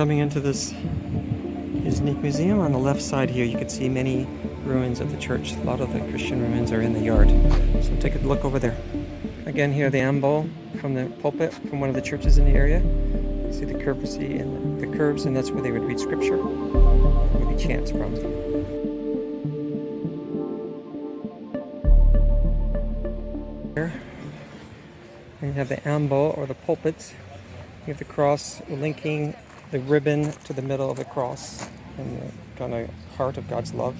Coming into this Iznik museum, on the left side here you can see many ruins of the church. A lot of the Christian ruins are in the yard. So take a look over there. Again here the ambo from the pulpit from one of the churches in the area. You see the curvacy and the curves, and that's where they would read scripture, maybe chants from. Here and you have the ambo or the pulpit. You have the cross linking the ribbon to the middle of the cross and the kind of heart of God's love,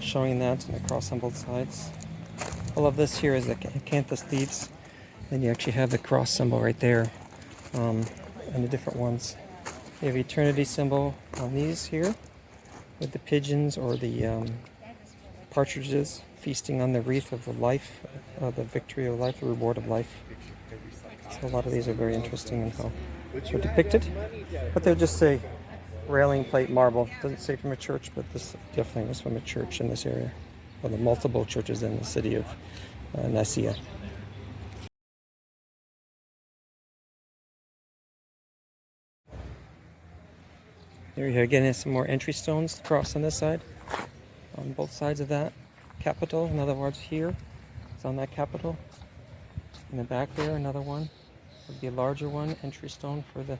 showing that, and the cross on both sides. All of this here is the acanthus leaves. Then you actually have the cross symbol right there, and the different ones. You have eternity symbol on these here, with the pigeons or the partridges feasting on the wreath of the life, the victory of life, the reward of life. So a lot of these are very interesting in how they're depicted, but they'll just say railing plate marble. Doesn't say from a church, but this definitely was from a church in this area, or the multiple churches in the city of Nicaea. Here you again have some more entry stones across on this side, on both sides of that capital. In other words, here it's on that capital. In the back there, another one. Would be a larger one, entry stone for the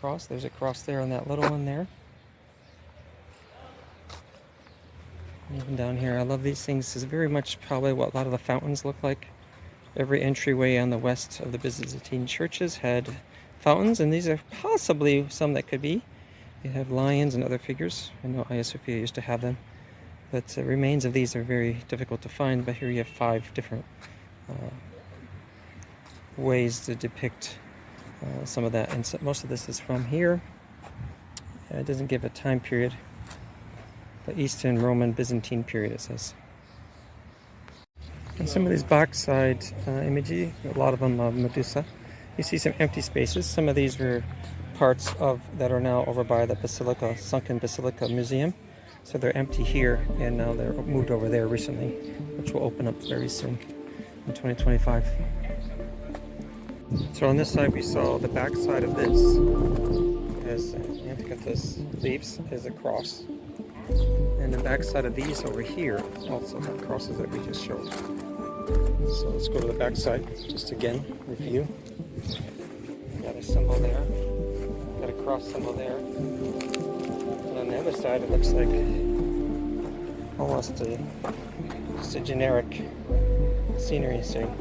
cross. There's a cross there on that little one there. And even down here, I love these things. This is very much probably what a lot of the fountains look like. Every entryway on the west of the Byzantine churches had fountains, and these are possibly some that could be. You have lions and other figures. I know Hagia Sophia used to have them, but the remains of these are very difficult to find. But here you have 5 different ways to depict some of that, and so most of this is from here. It doesn't give a time period, the Eastern Roman Byzantine period it says. And some of these backside images, a lot of them of Medusa. You see some empty spaces. Some of these were parts of that are now over by the Basilica, Sunken Basilica Museum. So they're empty here, and now they're moved over there recently, which will open up very soon in 2025. So on this side we saw the back side of this as acanthus leaves is a cross, and the back side of these over here also have crosses that we just showed. So let's go to the back side, just again review. Got a symbol there, got a cross symbol there, and on the other side it looks like almost just a generic scenery scene.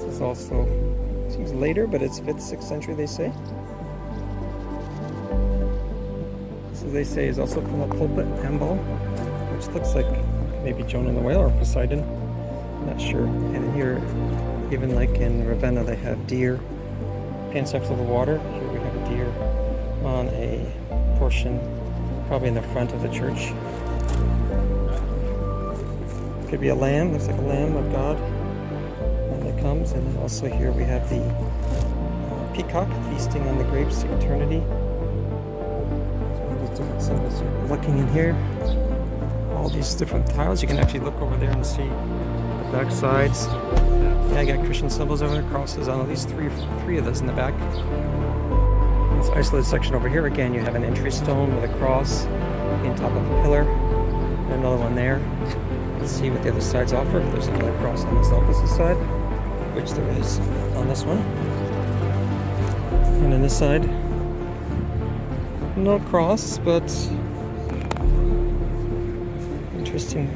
This also seems later, but it's 5th, 6th century they say. This, as they say, is also from a pulpit ambo, which looks like maybe Jonah the whale or Poseidon, not sure. And here, even like in Ravenna, they have deer transect of the water. Here we have a deer on a portion, probably in the front of the church. Could be a lamb, looks like a lamb of God. That comes, and then also here we have the peacock feasting on the grapes of eternity. So these different symbols here. Looking in here, all these different tiles. You can actually look over there and see the back sides. Yeah, I got Christian symbols over there, crosses on at least three of those in the back. This isolated section over here, again, you have an entry stone with a cross on top of a pillar, and another one there. Let's see what the other sides offer. If there's another cross on this opposite side, which there is on this one. And on this side, no cross, but interesting